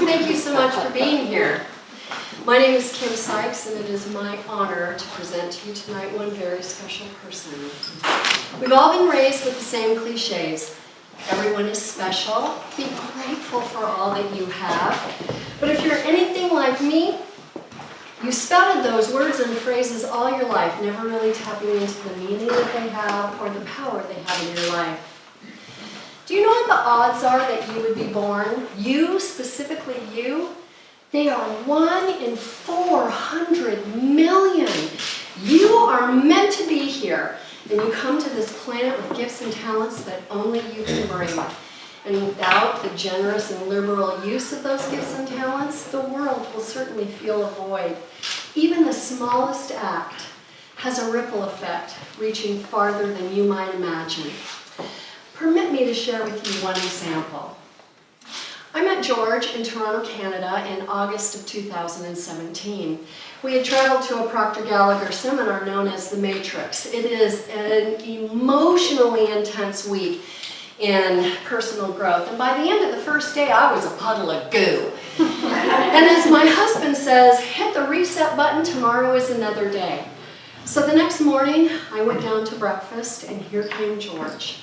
Thank you so much for being here. My name is Kim Sykes, and it is my honor to present to you tonight one very special person. We've all been raised with the same cliches. Everyone is special. Be grateful for all that you have. But if you're anything like me, you spouted those words and phrases all your life, never really tapping into the meaning that they have or the power they have in your life. Do you know what the odds are that you would be born? You, specifically you, they are 1 in 400 million. You are meant to be here. And you come to this planet with gifts and talents that only you can bring. And without the generous and liberal use of those gifts and talents, the world will certainly feel a void. Even the smallest act has a ripple effect, reaching farther than you might imagine. Permit me to share with you one example. I met George in Toronto, Canada in August of 2017. We had traveled to a Proctor Gallagher seminar known as The Matrix. It is an emotionally intense week in personal growth. And by the end of the first day, I was a puddle of goo. And as my husband says, hit the reset button, tomorrow is another day. So the next morning, I went down to breakfast, and here came George.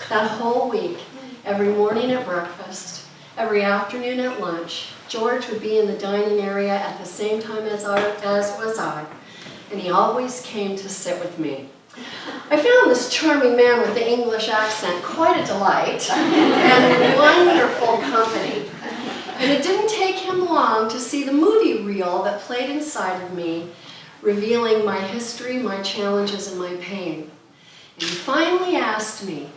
That whole week, every morning at breakfast, every afternoon at lunch, George would be in the dining area at the same time as was I, and he always came to sit with me. I found this charming man with the English accent quite a delight and wonderful company. And it didn't take him long to see the movie reel that played inside of me, revealing my history, my challenges, and my pain. And he finally asked me,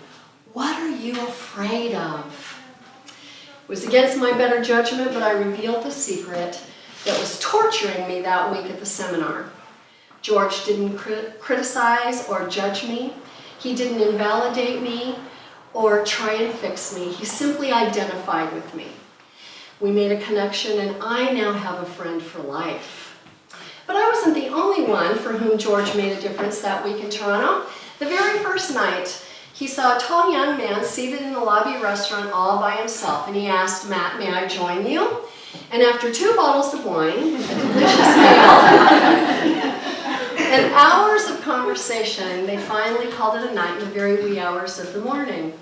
"What are you afraid of?" It was against my better judgment, but I revealed the secret that was torturing me that week at the seminar. George didn't criticize or judge me. He didn't invalidate me or try and fix me. He simply identified with me. We made a connection, and I now have a friend for life. But I wasn't the only one for whom George made a difference that week in Toronto. The very first night, he saw a tall young man seated in the lobby restaurant all by himself, and he asked Matt, "May I join you?" And after 2 bottles of wine, a delicious meal, and hours of conversation, they finally called it a night in the very wee hours of the morning.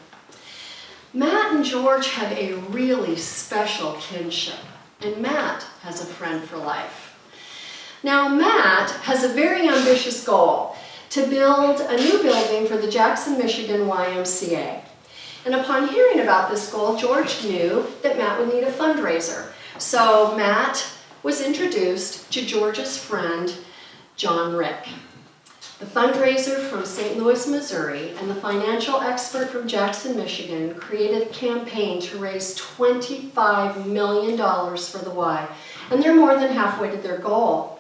Matt and George have a really special kinship, and Matt has a friend for life. Now, Matt has a very ambitious goal: to build a new building for the Jackson, Michigan YMCA. And upon hearing about this goal, George knew that Matt would need a fundraiser. So Matt was introduced to George's friend, John Rick. The fundraiser from St. Louis, Missouri, and the financial expert from Jackson, Michigan created a campaign to raise $25 million for the Y, and they're more than halfway to their goal.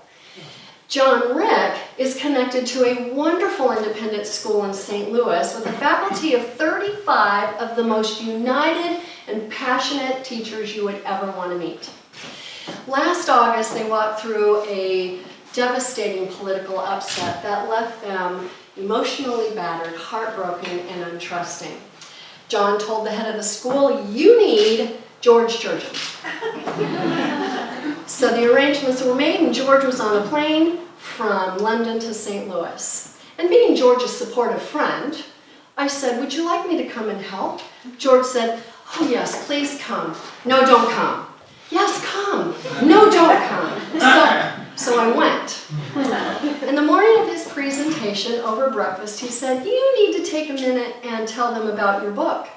John Rick is connected to a wonderful independent school in St. Louis with a faculty of 35 of the most united and passionate teachers you would ever want to meet. Last August, they walked through a devastating political upset that left them emotionally battered, heartbroken, and untrusting. John told the head of the school, "You need George Jerjian." So the arrangements were made, and George was on a plane from London to St. Louis. And being George's supportive friend, I said, "Would you like me to come and help?" George said, "Oh yes, please come." "No, don't come." "Yes, come." "No, don't come." So I went. In the morning of his presentation over breakfast, he said, "You need to take a minute and tell them about your book."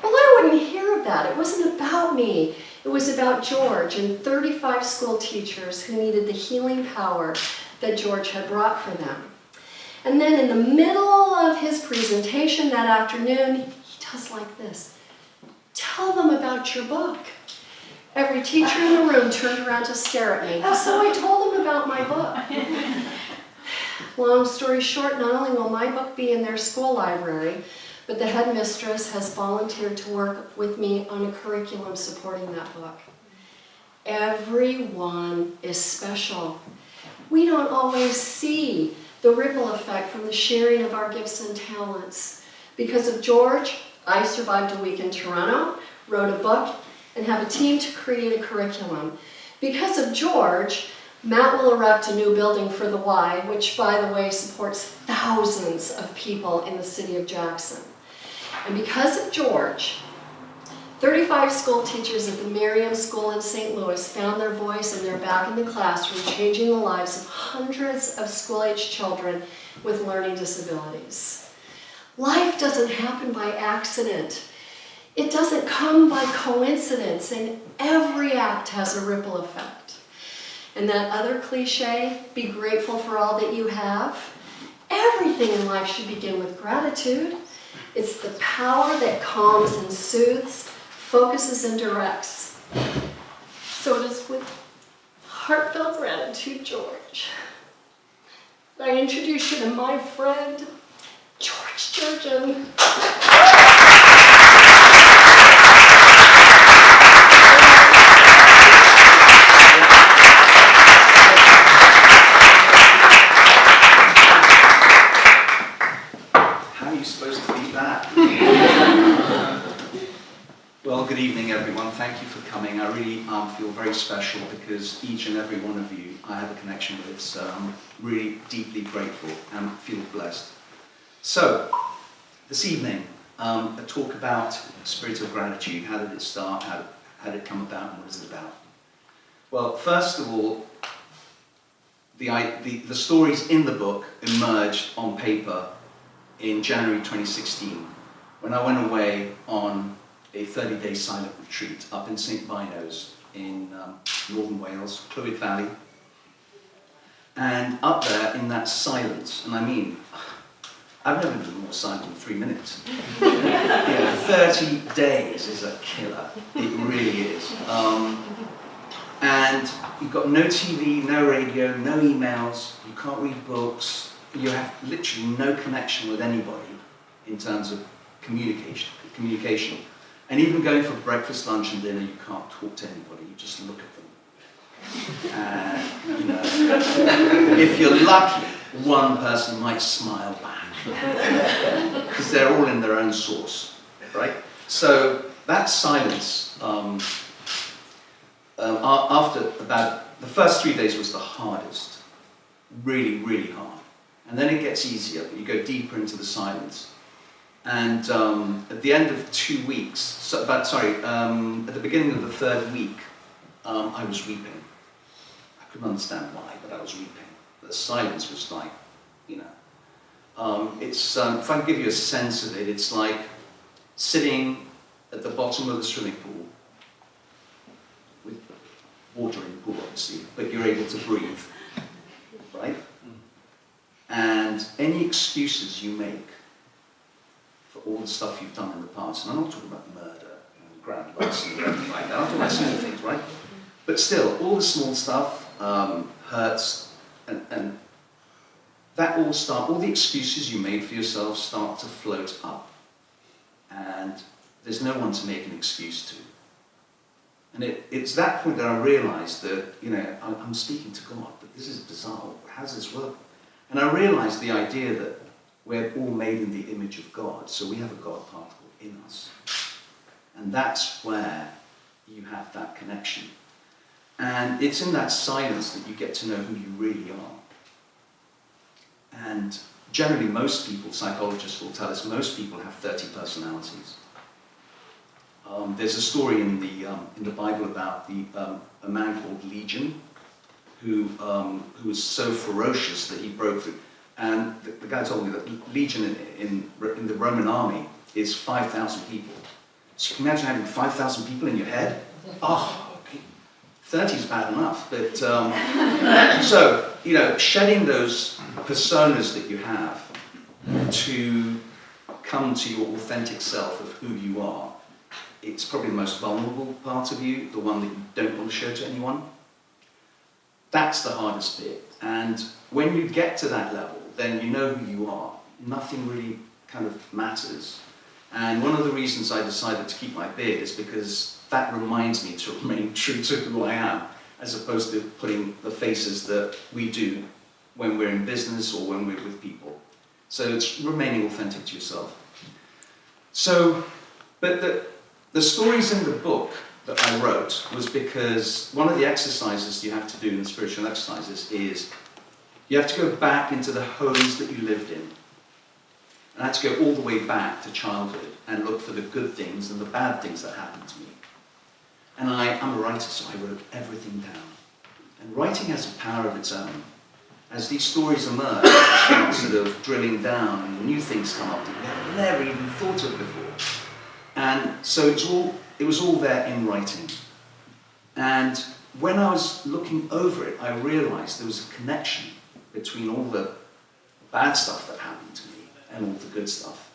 Well, I wouldn't hear of that. It wasn't about me. It was about George and 35 school teachers who needed the healing power that George had brought for them. And then in the middle of his presentation that afternoon, he does like this: "Tell them about your book." Every teacher in the room turned around to stare at me. So I told them about my book. Long story short, not only will my book be in their school library, but the headmistress has volunteered to work with me on a curriculum supporting that book. Everyone is special. We don't always see the ripple effect from the sharing of our gifts and talents. Because of George, I survived a week in Toronto, wrote a book, and have a team to create a curriculum. Because of George, Matt will erect a new building for the Y, which, by the way, supports thousands of people in the city of Jackson. And because of George, 35 school teachers at the Miriam School in St. Louis found their voice, and they're back in the classroom changing the lives of hundreds of school-age children with learning disabilities. Life doesn't happen by accident. It doesn't come by coincidence, and every act has a ripple effect. And that other cliche, be grateful for all that you have, everything in life should begin with gratitude. It's the power that calms and soothes, focuses and directs. So it is with heartfelt gratitude, George, that I introduce you to my friend, George Jerjian. How are you supposed to beat that? Well, good evening, everyone. Thank you for coming. I really feel very special because each and every one of you I have a connection with, so I'm really deeply grateful and feel blessed. So, this evening, a talk about spirit of gratitude. How did it start? How did it come about? And what is it about? Well, first of all, the stories in the book emerged on paper in January 2016, when I went away on a 30-day silent retreat up in St. Bynoes in northern Wales, Clwyd Valley. And up there in that silence, and I mean, I've never been more silent than 3 minutes. 30 days is a killer. It really is. And you've got no TV, no radio, no emails, you can't read books, you have literally no connection with anybody in terms of communication. And even going for breakfast, lunch and dinner, you can't talk to anybody, you just look at them. And, you know, if you're lucky, one person might smile back. Because they're all in their own sauce, right? So that silence, after about, the first 3 days was the hardest. Really, really hard. And then it gets easier, but you go deeper into the silence. And at the end of 2 weeks, at the beginning of the third week, I was weeping. I couldn't understand why, but I was weeping. The silence was like, you know, it's, if I can give you a sense of it, it's like sitting at the bottom of the swimming pool, with water in the pool obviously, but you're able to breathe, right? And any excuses you make for all the stuff you've done in the past, and I'm not talking about murder and grand loss and everything like that, I'm talking about small things, right? But still, all the small stuff hurts, and that all the excuses you made for yourself start to float up. And there's no one to make an excuse to. And it's that point that I realized that, you know, I'm speaking to God, but this is bizarre. How does this work? And I realized the idea that we're all made in the image of God, so we have a God particle in us. And that's where you have that connection. And it's in that silence that you get to know who you really are. And generally most people, psychologists will tell us, most people have 30 personalities. There's a story in the Bible about a man called Legion, who was so ferocious that he broke through. And the guy told me that Legion in the Roman army is 5,000 people. So you can imagine having 5,000 people in your head? Oh, 30 is bad enough. But so, you know, shedding those personas that you have to come to your authentic self of who you are, it's probably the most vulnerable part of you, the one that you don't want to show to anyone. That's the hardest bit. And when you get to that level, then you know who you are. Nothing really kind of matters. And one of the reasons I decided to keep my beard is because that reminds me to remain true to who I am, as opposed to putting the faces that we do when we're in business or when we're with people. So it's remaining authentic to yourself. So, but the stories in the book that I wrote was because one of the exercises you have to do in the spiritual exercises is you have to go back into the homes that you lived in. And I had to go all the way back to childhood and look for the good things and the bad things that happened to me. And I'm a writer, so I wrote everything down. And writing has a power of its own. As these stories emerge, you start sort of drilling down and new things come up that you have never even thought of before. And so it was all there in writing. And when I was looking over it, I realized there was a connection between all the bad stuff that happened to me and all the good stuff.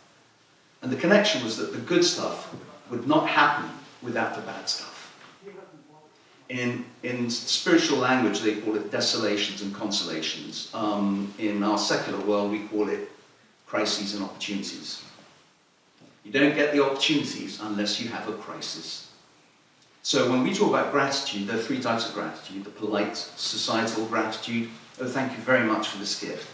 And the connection was that the good stuff would not happen without the bad stuff. In spiritual language, they call it desolations and consolations. In our secular world, we call it crises and opportunities. You don't get the opportunities unless you have a crisis. So when we talk about gratitude, there are three types of gratitude. The polite, societal gratitude. Oh, thank you very much for this gift.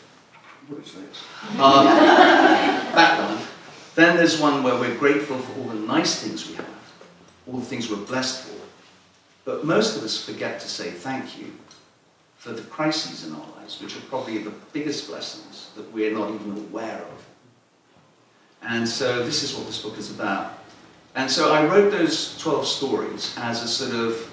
What is this? That one. Then there's one where we're grateful for all the nice things we have, all the things we're blessed for. But most of us forget to say thank you for the crises in our lives, which are probably the biggest blessings that we're not even aware of. And so this is what this book is about. And so I wrote those 12 stories as a sort of,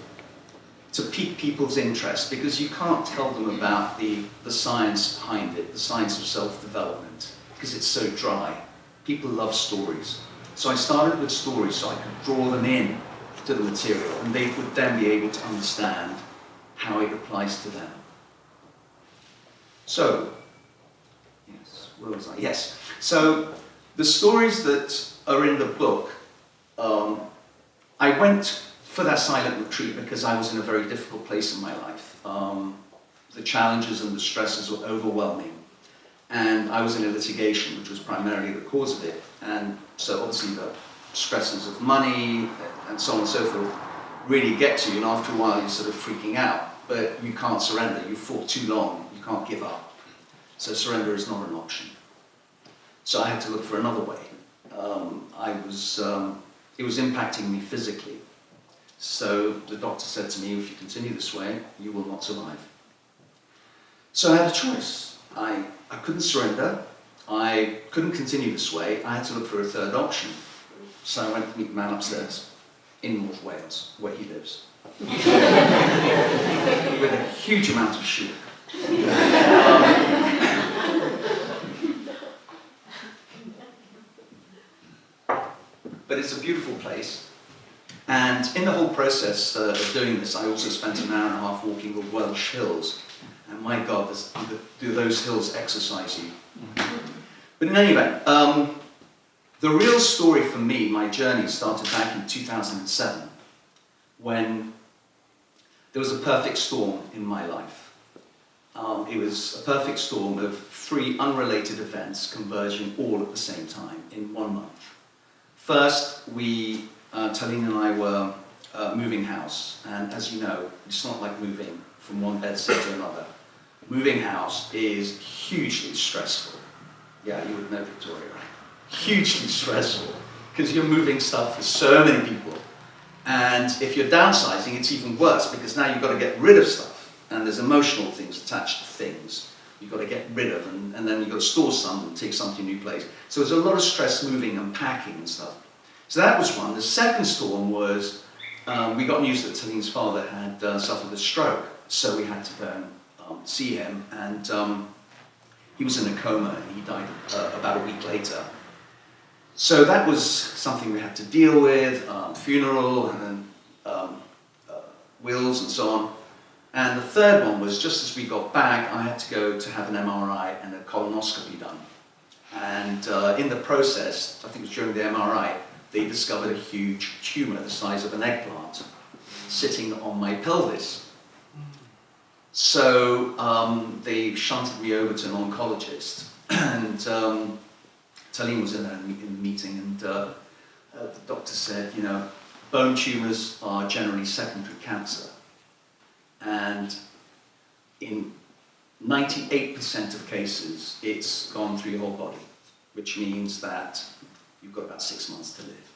to pique people's interest, because you can't tell them about the science behind it, the science of self-development, because it's so dry. People love stories. So I started with stories so I could draw them in to the material, and they would then be able to understand how it applies to them. So, yes, where was I? Yes. So, the stories that are in the book, I went for that silent retreat because I was in a very difficult place in my life. The challenges and the stresses were overwhelming, and I was in a litigation, which was primarily the cause of it. And so obviously the stresses of money and so on and so forth really get to you, and after a while you're sort of freaking out, but you can't surrender. You fought too long, you can't give up. So surrender is not an option. So I had to look for another way. It was impacting me physically. So the doctor said to me, if you continue this way, you will not survive. So I had a choice. I couldn't surrender. I couldn't continue this way. I had to look for a third option. So I went to meet the man upstairs in North Wales, where he lives, with a huge amount of sheep. But it's a beautiful place. And in the whole process of doing this, I also spent an hour and a half walking the Welsh hills. And my God, do those hills exercise you? But in any event, the real story for me, my journey, started back in 2007, when there was a perfect storm in my life. It was a perfect storm of three unrelated events converging all at the same time in 1 month. First, Talene and I were moving house, and as you know, it's not like moving from one bedsit to another. Moving house is hugely stressful. Yeah, you would know, Victoria, right? Hugely stressful, because you're moving stuff for so many people. And if you're downsizing, it's even worse, because now you've got to get rid of stuff, and there's emotional things attached to things you've got to get rid of, and then you've got to store some and take some to a new place. So there's a lot of stress moving and packing and stuff. So that was one. The second storm was, we got news that Talene's father had suffered a stroke, so we had to go and see him, and he was in a coma, and he died about a week later. So that was something we had to deal with, funeral, and then wills and so on. And the third one was, just as we got back, I had to go to have an MRI and a colonoscopy done. And in the process, I think it was during the MRI, they discovered a huge tumor the size of an eggplant sitting on my pelvis. So they shunted me over to an oncologist, and Talene was in the meeting, and the doctor said, you know, bone tumors are generally secondary cancer, and in 98% of cases, it's gone through your whole body, which means that you've got about 6 months to live.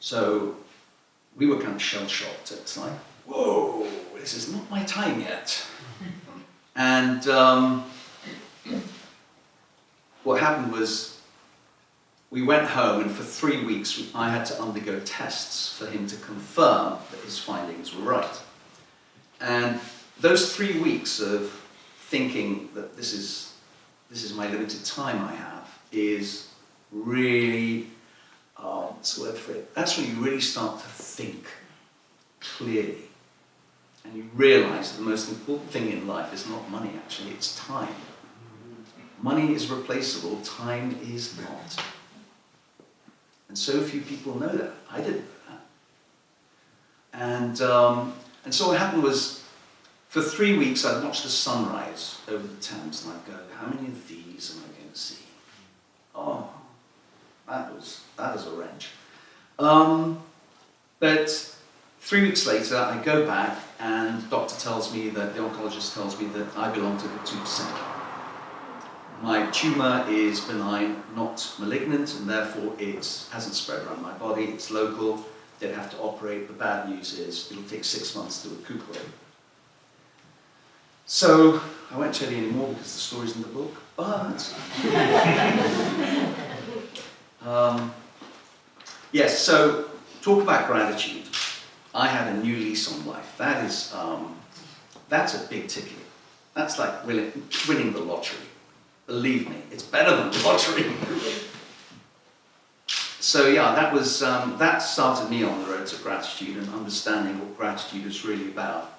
So we were kind of shell-shocked. It's like, whoa, this is not my time yet. And what happened was, we went home, and for 3 weeks I had to undergo tests for him to confirm that his findings were right. And those 3 weeks of thinking that this is my limited time I have is really, what's the word for it? That's when you really start to think clearly. And you realize that the most important thing in life is not money, actually, it's time. Money is replaceable, time is not. And so few people know that. I didn't know that. And so what happened was, for 3 weeks I'd watch the sunrise over the Thames, and I'd go, how many of these am I going to see? Oh, that was a wrench. But 3 weeks later, I go back, and the doctor tells me that, the oncologist tells me that I belong to the 2%. My tumour is benign, not malignant, and therefore it hasn't spread around my body, it's local, they'd have to operate. The bad news is it'll take 6 months to recuperate. So, I won't tell you anymore because the story's in the book, but... yes, so, talk about gratitude. I had a new lease on life. That is, that's a big ticket. That's like winning the lottery. Believe me, it's better than the lottery. So yeah, that started me on the road to gratitude and understanding what gratitude is really about.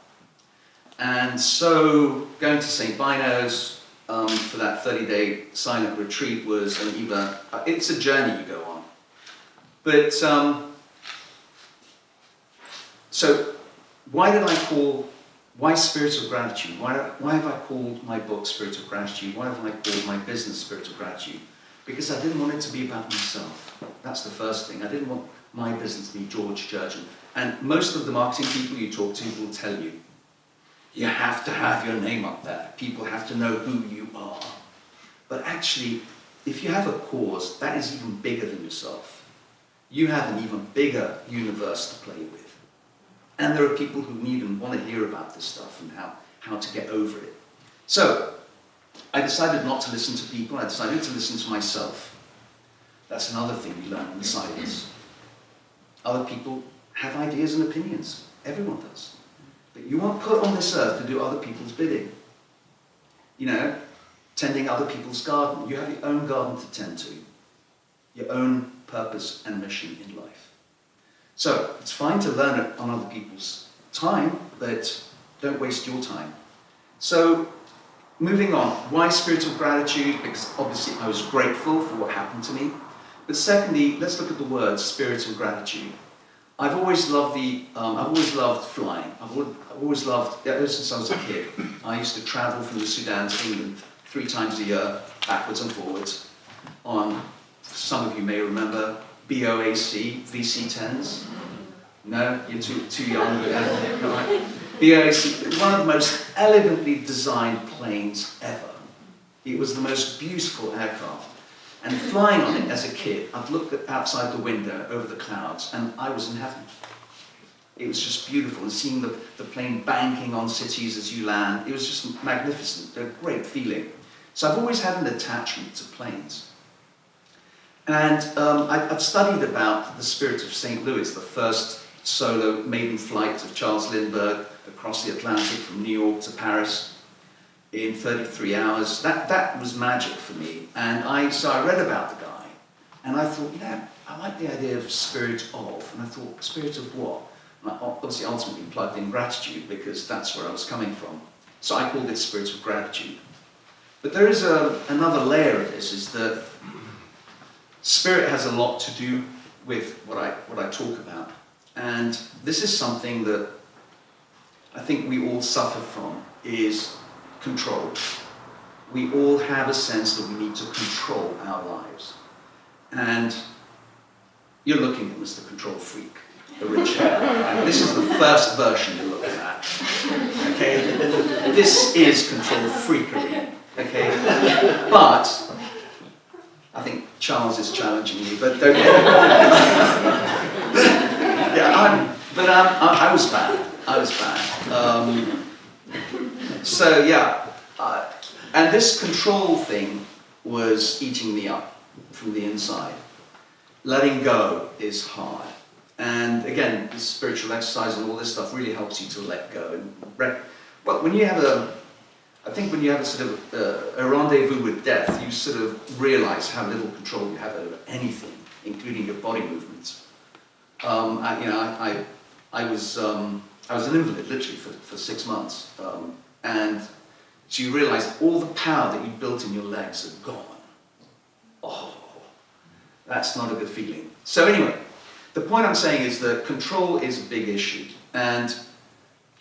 And so going to St. Bino's for that 30-day silent retreat was it's a journey you go on. But so why Spirit of Gratitude? Why have I called my book Spirit of Gratitude? Why have I called my business Spirit of Gratitude? Because I didn't want it to be about myself. That's the first thing. I didn't want my business to be George Jerjian. And most of the marketing people you talk to will tell you, you have to have your name up there. People have to know who you are. But actually, if you have a cause, that is even bigger than yourself. You have an even bigger universe to play with. And there are people who even want to hear about this stuff and how to get over it. So, I decided not to listen to people, I decided to listen to myself. That's another thing we learn in silence. Other people have ideas and opinions. Everyone does. But you weren't put on this earth to do other people's bidding. You know, tending other people's garden. You have your own garden to tend to. Your own purpose and mission in life. So, it's fine to learn it on other people's time, but don't waste your time. So, moving on, why Spirit of Gratitude? Because obviously I was grateful for what happened to me. But secondly, let's look at the word Spirit of Gratitude. I've always loved flying. I've always loved, ever since I was a kid, I used to travel from the Sudan to England 3 times a year, backwards and forwards, on, some of you may remember, BOAC, VC-10s. No, you're too young. Right. BOAC, one of the most elegantly designed planes ever. It was the most beautiful aircraft. And flying on it as a kid, I'd look outside the window over the clouds and I was in heaven. It was just beautiful, and seeing the plane banking on cities as you land, it was just magnificent, a great feeling. So I've always had an attachment to planes. And I've studied about the spirit of St. Louis, the first solo maiden flight of Charles Lindbergh across the Atlantic from New York to Paris in 33 hours. That was magic for me. And so I read about the guy, and I thought, I like the idea of spirit of, and I thought, spirit of what? And I obviously ultimately plugged in gratitude because that's where I was coming from. So I called it Spirit of Gratitude. But there is another layer of this, is that spirit has a lot to do with what I talk about. And this is something that I think we all suffer from, is control. We all have a sense that we need to control our lives. And you're looking at Mr. Control Freak, the rich hair. Right? This is the first version you're looking at. Okay? This is control freakery. Okay? But I think Charles is challenging me, but don't get it. Yeah, But I was bad. I was bad. So yeah, and this control thing was eating me up from the inside. Letting go is hard. And again, this spiritual exercise and all this stuff really helps you to let go. And well, when you have I think when you have a sort of a rendezvous with death, you sort of realize how little control you have over anything, including your body movements. I was an invalid literally for 6 months, and so you realize all the power that you built in your legs are gone. Oh, that's not a good feeling. So anyway, the point I'm saying is that control is a big issue, and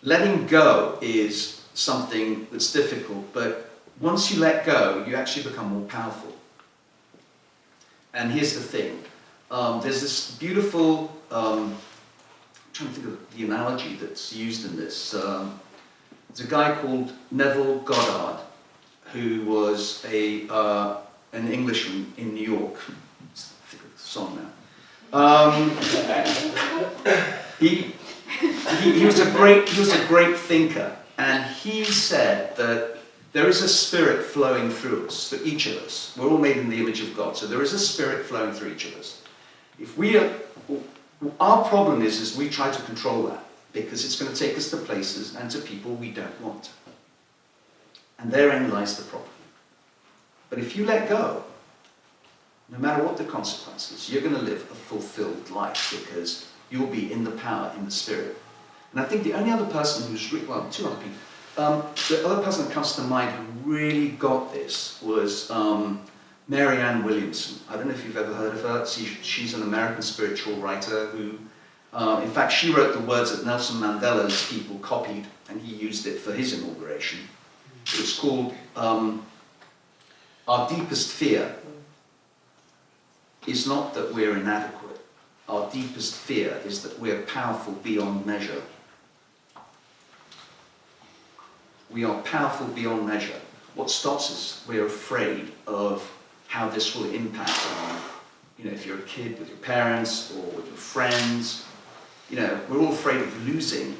letting go is something that's difficult, but once you let go, you actually become more powerful. And here's the thing. There's this beautiful, I'm trying to think of the analogy that's used in this. There's a guy called Neville Goddard, who was an Englishman in New York. Let's think of the song now. He was a great thinker, and he said that there is a spirit flowing through us, through each of us. We're all made in the image of God, so there is a spirit flowing through each of us. Our problem is we try to control that, because it's going to take us to places and to people we don't want. And therein lies the problem. But if you let go, no matter what the consequences, you're going to live a fulfilled life, because you'll be in the power, in the spirit. And I think the only other person who's, well, two other people, the other person that comes to mind who really got this was Mary Ann Williamson. I don't know if you've ever heard of her. She's an American spiritual writer who, in fact, she wrote the words that Nelson Mandela's people copied, and he used it for his inauguration. It's called, our deepest fear is not that we're inadequate. Our deepest fear is that we're powerful beyond measure. We are powerful beyond measure. What stops us, we're afraid of how this will impact on, if you're a kid with your parents or with your friends. We're all afraid of losing,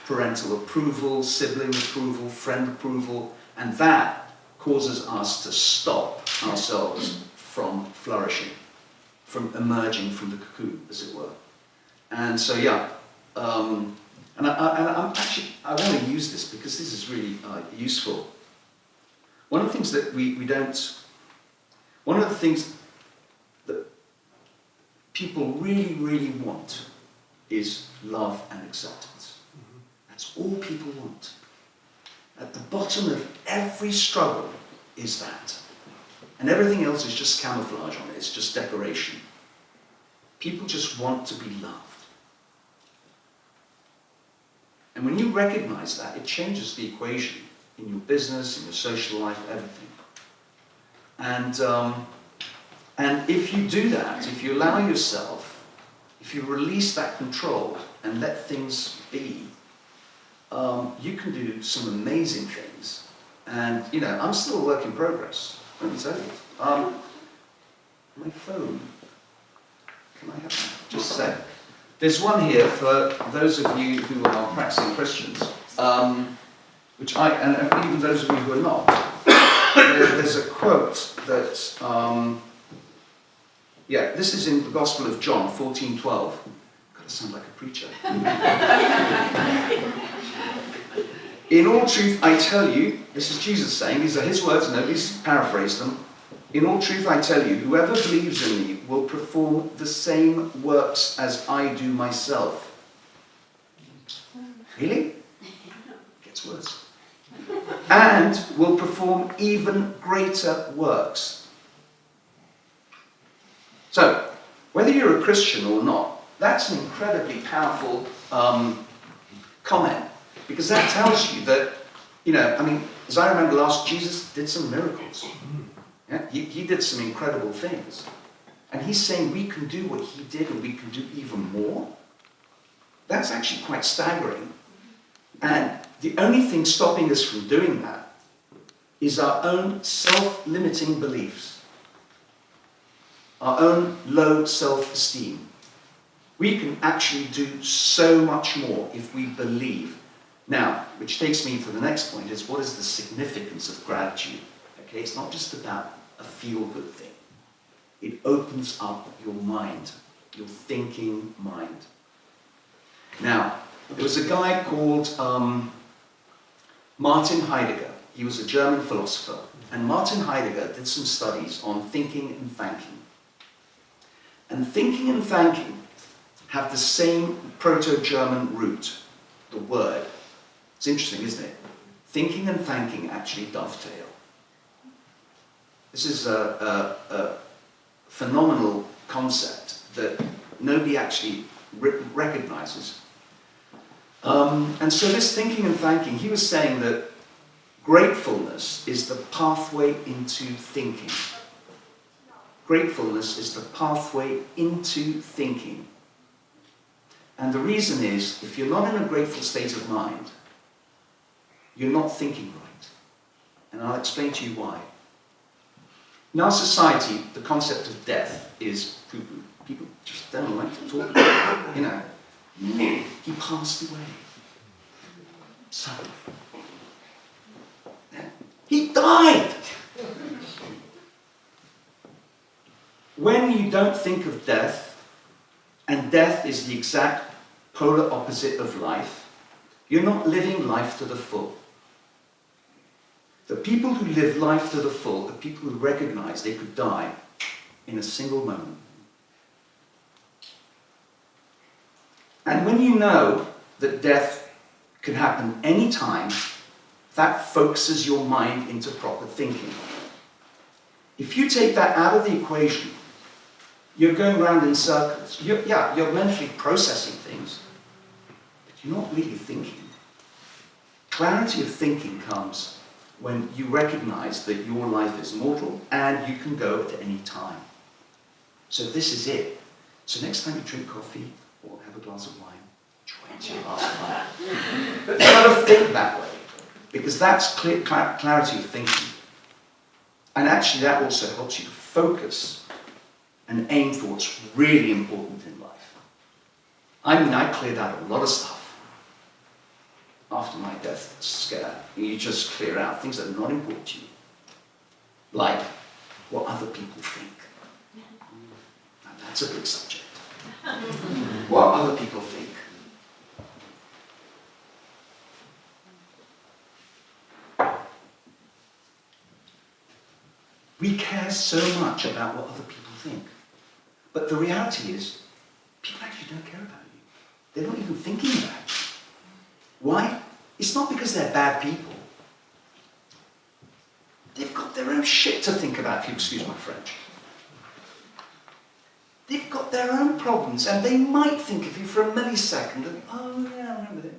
parental approval, sibling approval, friend approval, and that causes us to stop ourselves from flourishing, from emerging from the cocoon, as it were. And so, yeah, and I want to use this because this is really useful. One of the things that one of the things that people really, really want is love and acceptance. That's all people want. At the bottom of every struggle is that. And everything else is just camouflage on it, it's just decoration. People just want to be loved. And when you recognize that, it changes the equation in your business, in your social life, everything. And if you do that, if you allow yourself, if you release that control and let things be, you can do some amazing things. And, I'm still a work in progress. Let me tell you. My phone. Can I have that? Just a sec. There's one here for those of you who are practicing Christians, and even those of you who are not. There's a quote that, this is in the Gospel of John, 14:12. Gotta sound like a preacher. In all truth, I tell you, this is Jesus saying, these are his words, nobody's paraphrased them. In all truth, I tell you, whoever believes in me will perform the same works as I do myself. Really? Gets worse. And will perform even greater works. So, whether you're a Christian or not, that's an incredibly powerful comment. Because that tells you that, as I remember last, Jesus did some miracles. Yeah? He did some incredible things. And he's saying we can do what he did and we can do even more. That's actually quite staggering. And the only thing stopping us from doing that is our own self-limiting beliefs, our own low self-esteem. We can actually do so much more if we believe. Now, which takes me to the next point, is what is the significance of gratitude? Okay, it's not just about a feel-good thing. It opens up your mind, your thinking mind. Now, there was a guy called Martin Heidegger. He was a German philosopher. And Martin Heidegger did some studies on thinking and thanking. And thinking and thanking have the same Proto-German root, the word. It's interesting, isn't it? Thinking and thanking actually dovetail. This is a phenomenal concept that nobody actually recognizes. And so this thinking and thanking, he was saying that gratefulness is the pathway into thinking. Gratefulness is the pathway into thinking. And the reason is, if you're not in a grateful state of mind, you're not thinking right. And I'll explain to you why. In our society, the concept of death is poo-poo. People just don't like to talk about it. You know, he passed away. So, he died! When you don't think of death, and death is the exact polar opposite of life, you're not living life to the full. The people who live life to the full are people who recognize they could die in a single moment. And when you know that death can happen any time, that focuses your mind into proper thinking. If you take that out of the equation, you're going around in circles. You're mentally processing things, but you're not really thinking. Clarity of thinking comes when you recognize that your life is mortal and you can go at any time. So this is it. So next time you drink coffee or have a glass of wine, try to have a glass of wine. But you've got to think that way, because that's clarity of thinking. And actually that also helps you to focus and aim for what's really important in life. I mean, I cleared out a lot of stuff after my death scare. You just clear out things that are not important to you. Like what other people think. Now that's a big subject. What other people think. We care so much about what other people think. But the reality is, people actually don't care about you. They're not even thinking about you. Why? It's not because they're bad people. They've got their own shit to think about, if you excuse my French. They've got their own problems, and they might think of you for a millisecond and, oh yeah, I remember them.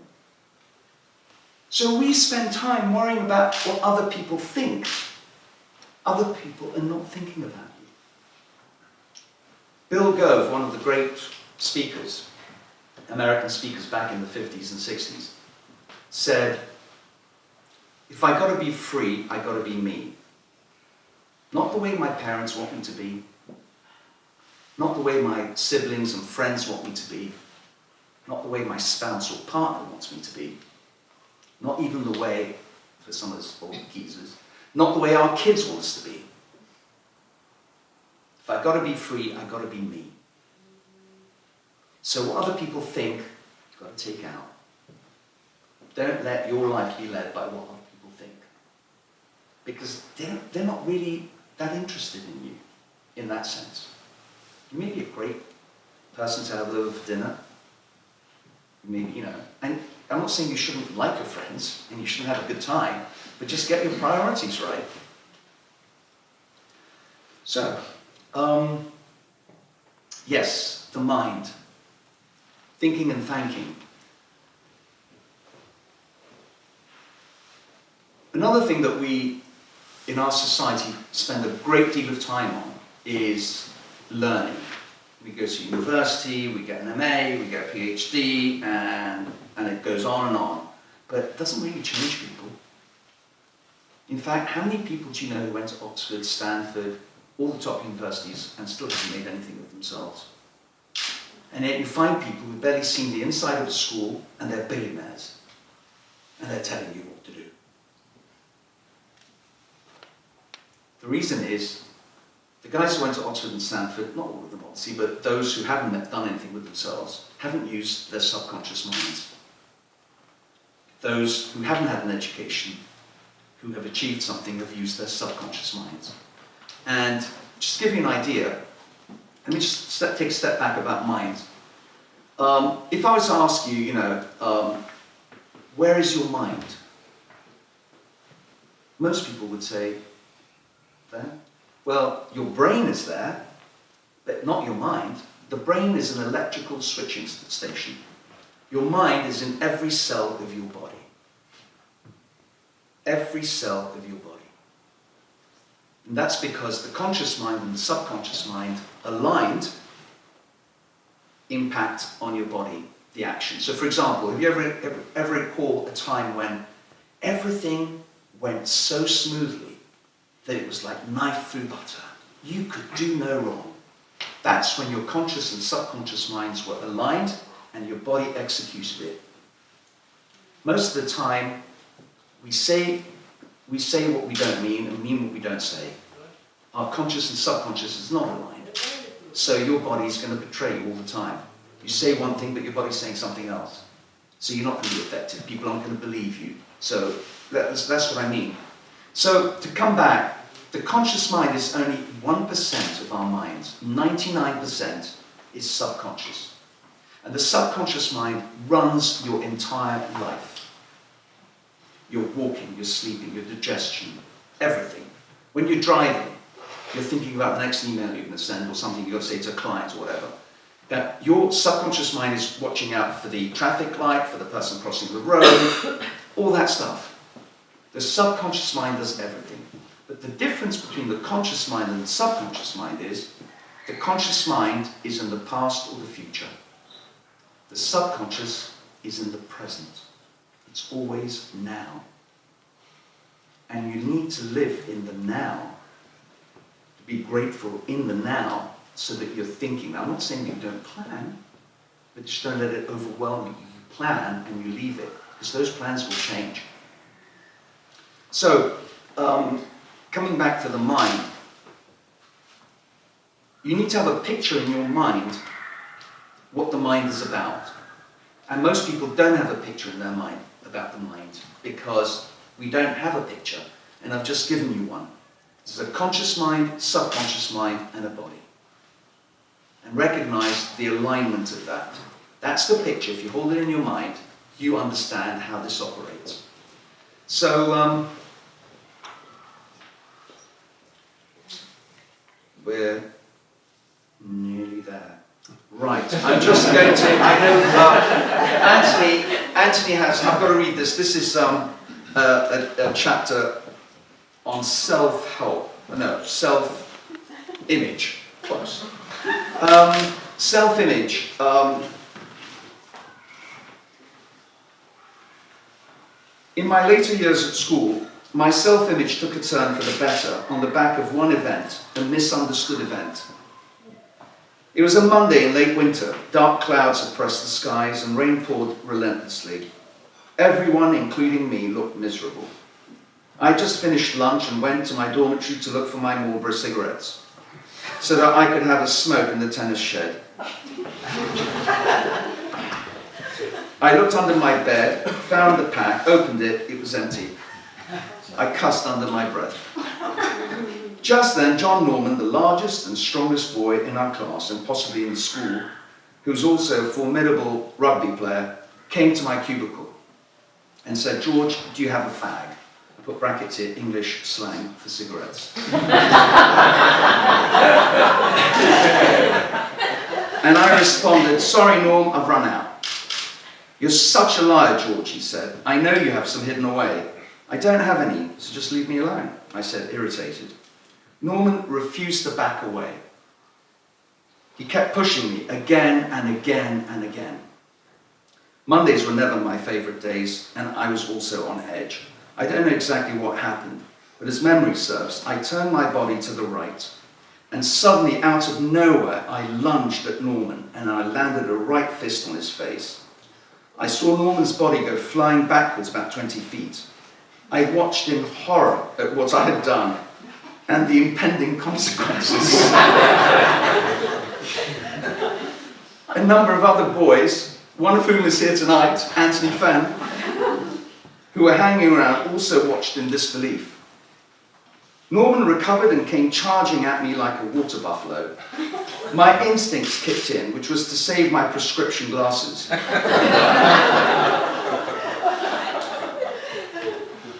So we spend time worrying about what other people think. Other people are not thinking about you. Bill Gove, one of the great speakers, American speakers back in the 50s and 60s, said, if I got to be free, I got to be me. Not the way my parents want me to be, not the way my siblings and friends want me to be, not the way my spouse or partner wants me to be, not even the way, for some of us old geezers, not the way our kids want us to be. If I've got to be free, I've got to be me. So what other people think, you've got to take out. Don't let your life be led by what other people think. Because they're not really that interested in you, in that sense. You may be a great person to have over for dinner. Maybe, you know, and I'm not saying you shouldn't like your friends and you shouldn't have a good time, but just get your priorities right. So, yes, the mind. Thinking and thanking. Another thing that we, in our society, spend a great deal of time on is learning. We go to university, we get an MA, we get a PhD, and it goes on and on. But it doesn't really change people. In fact, how many people do you know who went to Oxford, Stanford, all the top universities, and still haven't made anything of themselves? And yet you find people who've barely seen the inside of a school and they're billionaires. And they're telling you what to do. The reason is, the guys who went to Oxford and Stanford, not all of them obviously, but those who haven't done anything with themselves, haven't used their subconscious minds. Those who haven't had an education, who have achieved something, have used their subconscious minds. And just to give you an idea, let me just take a step back about minds. If I was to ask you, where is your mind? Most people would say, there. Well, your brain is there, but not your mind. The brain is an electrical switching station. Your mind is in every cell of your body. Every cell of your body. And that's because the conscious mind and the subconscious mind aligned impact on your body, the action. So for example, have you ever recall a time when everything went so smoothly that it was like knife through butter? You could do no wrong. That's when your conscious and subconscious minds were aligned and your body executed it. Most of the time, we say what we don't mean and mean what we don't say. Our conscious and subconscious is not aligned. So your body is going to betray you all the time. You say one thing, but your body's saying something else. So you're not going to be effective. People aren't going to believe you. So that's what I mean. So to come back, the conscious mind is only 1% of our minds. 99% is subconscious. And the subconscious mind runs your entire life. Your walking, your sleeping, your digestion, everything. When you're driving, you're thinking about the next email you're going to send or something you've got to say to a client or whatever. Now, your subconscious mind is watching out for the traffic light, for the person crossing the road, all that stuff. The subconscious mind does everything. But the difference between the conscious mind and the subconscious mind is the conscious mind is in the past or the future. The subconscious is in the present. It's always now. And you need to live in the now. To be grateful in the now so that you're thinking. Now, I'm not saying you don't plan, but just don't let it overwhelm you. You plan and you leave it, because those plans will change. So, coming back to the mind, you need to have a picture in your mind what the mind is about. And most people don't have a picture in their mind about the mind because we don't have a picture. And I've just given you one. There's a conscious mind, subconscious mind, and a body. And recognize the alignment of that. That's the picture. If you hold it in your mind, you understand how this operates. So, we're nearly there. Right, I'm just going to, I know Anthony has, I've got to read this. This is a chapter on self-help, no, self-image, close. Self-image. In my later years at school, my self-image took a turn for the better on the back of one event, a misunderstood event. It was a Monday in late winter. Dark clouds oppressed the skies and rain poured relentlessly. Everyone, including me, looked miserable. I just finished lunch and went to my dormitory to look for my Marlboro cigarettes so that I could have a smoke in the tennis shed. I looked under my bed, found the pack, opened it, it was empty. I cussed under my breath. Just then, John Norman, the largest and strongest boy in our class, and possibly in the school, who was also a formidable rugby player, came to my cubicle and said, "George, do you have a fag?" I put brackets here, English slang for cigarettes. And I responded, "Sorry, Norm, I've run out." "You're such a liar, George," he said. "I know you have some hidden away." "I don't have any, so just leave me alone," I said, irritated. Norman refused to back away. He kept pushing me again and again and again. Mondays were never my favourite days, and I was also on edge. I don't know exactly what happened, but as memory serves, I turned my body to the right. And suddenly, out of nowhere, I lunged at Norman and I landed a right fist on his face. I saw Norman's body go flying backwards about 20 feet. I watched in horror at what I had done and the impending consequences. A number of other boys, one of whom is here tonight, Anthony Fenn, who were hanging around, also watched in disbelief. Norman recovered and came charging at me like a water buffalo. My instincts kicked in, which was to save my prescription glasses.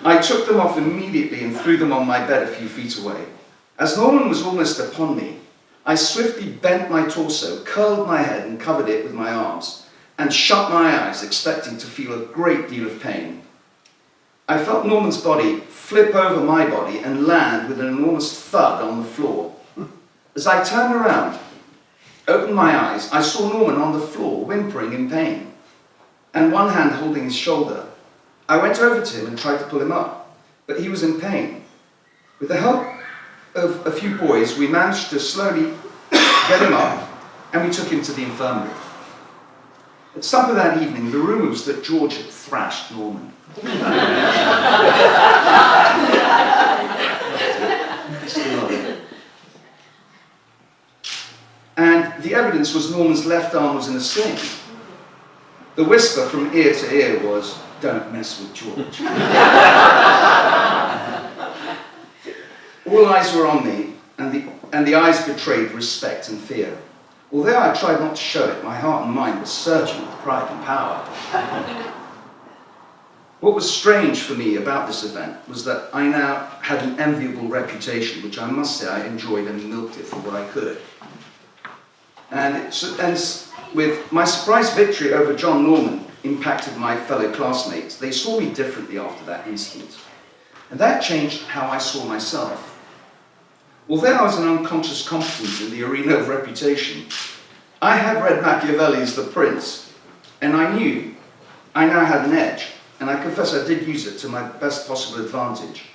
I took them off immediately and threw them on my bed a few feet away. As Norman was almost upon me, I swiftly bent my torso, curled my head and covered it with my arms, and shut my eyes, expecting to feel a great deal of pain. I felt Norman's body flip over my body and land with an enormous thud on the floor. As I turned around, opened my eyes, I saw Norman on the floor, whimpering in pain, and one hand holding his shoulder. I went over to him and tried to pull him up, but he was in pain. With the help of a few boys, we managed to slowly get him up, and we took him to the infirmary. At supper that evening, the rumour was that George had thrashed Norman. And the evidence was Norman's left arm was in a sling. The whisper from ear to ear was, "Don't mess with George." All eyes were on me, and the eyes betrayed respect and fear. Although I tried not to show it, my heart and mind were surging with pride and power. What was strange for me about this event was that I now had an enviable reputation, which I must say I enjoyed and milked it for what I could. And with my surprise victory over John Norman impacted my fellow classmates. They saw me differently after that incident. And that changed how I saw myself. Although I was an unconscious competent in the arena of reputation, I had read Machiavelli's The Prince, and I knew I now had an edge, and I confess I did use it to my best possible advantage.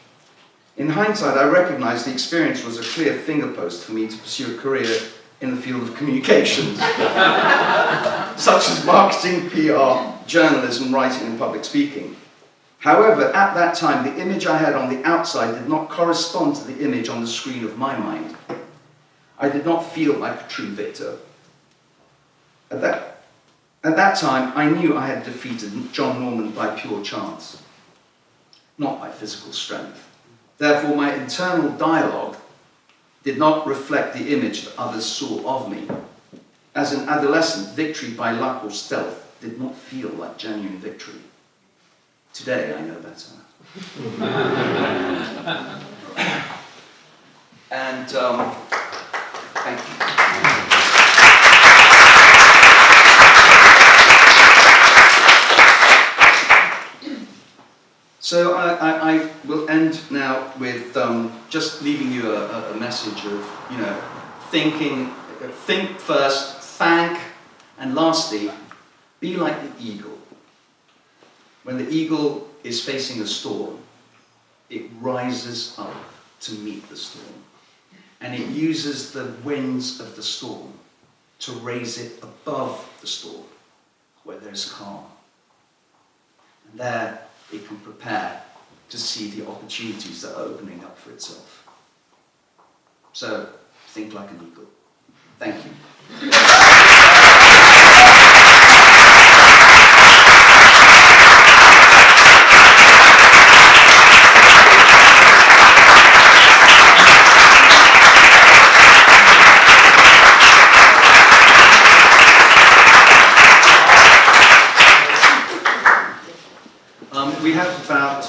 In hindsight, I recognized the experience was a clear fingerpost for me to pursue a career in the field of communications, such as marketing, PR, journalism, writing, and public speaking. However, at that time, the image I had on the outside did not correspond to the image on the screen of my mind. I did not feel like a true victor. At that time, I knew I had defeated John Norman by pure chance, not by physical strength. Therefore, my internal dialogue did not reflect the image that others saw of me. As an adolescent, victory by luck or stealth did not feel like genuine victory. Today, I know better. And thank you. So I will end now with just leaving you a message of, think first, thank, and lastly, be like the eagle. When the eagle is facing a storm, it rises up to meet the storm. And it uses the winds of the storm to raise it above the storm, where there's calm. And there it can prepare to see the opportunities that are opening up for itself. So, think like an eagle. Thank you. We have about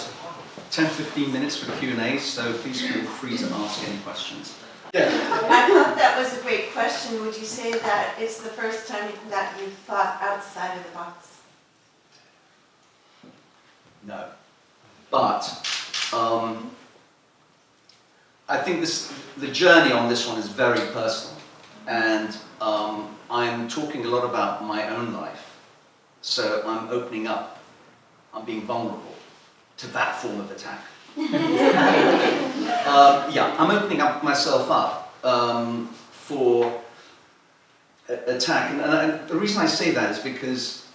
10-15 minutes for Q&A, so please feel free to ask any questions. Yeah. I thought that was a great question. Would you say that it's the first time that you've thought outside of the box? No. But I think the journey on this one is very personal. And I'm talking a lot about my own life. So I'm opening up. I'm being vulnerable to that form of attack. I'm opening up myself up for attack. And the reason I say that is because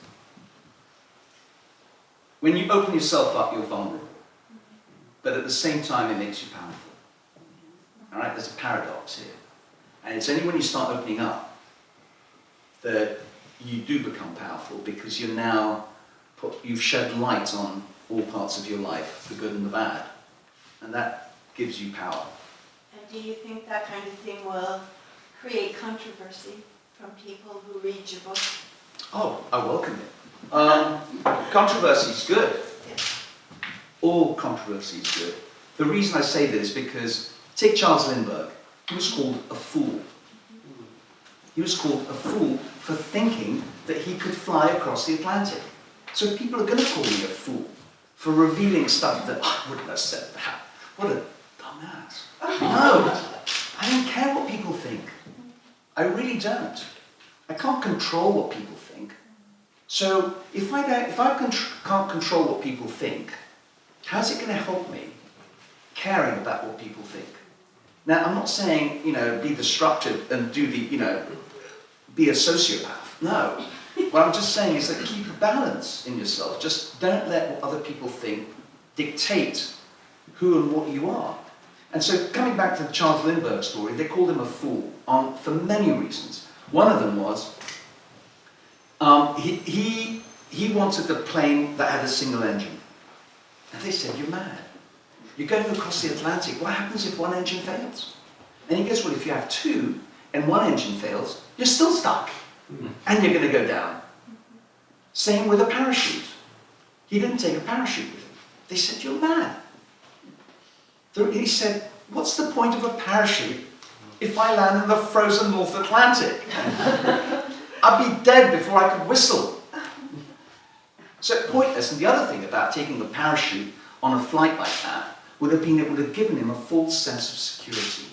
when you open yourself up, you're vulnerable. But at the same time, it makes you powerful. All right? There's a paradox here. And it's only when you start opening up that you do become powerful, because you've shed light on all parts of your life, the good and the bad. And that gives you power. And do you think that kind of thing will create controversy from people who read your book? Oh, I welcome it. Controversy is good. All controversy is good. The reason I say this is because, take Charles Lindbergh. He was called a fool. He was called a fool for thinking that he could fly across the Atlantic. So people are going to call me a fool for revealing stuff that I wouldn't have said that. What a dumbass. No, I don't care what people think. I really don't. I can't control what people think. So if I can't control what people think, how's it going to help me caring about what people think? Now, I'm not saying, be destructive and be a sociopath. No. What I'm just saying is that keep a balance in yourself. Just don't let what other people think dictate who and what you are. And so, coming back to the Charles Lindbergh story, they called him a fool for many reasons. One of them was he wanted a plane that had a single engine. And they said, "You're mad. You're going across the Atlantic. What happens if one engine fails?" And he goes, "Well, if you have two and one engine fails, you're still stuck. And you're going to go down." Same with a parachute. He didn't take a parachute with him. They said, "You're mad." He said, "What's the point of a parachute if I land in the frozen North Atlantic? I'd be dead before I could whistle." So pointless. And the other thing about taking a parachute on a flight like that would have been it would have given him a false sense of security.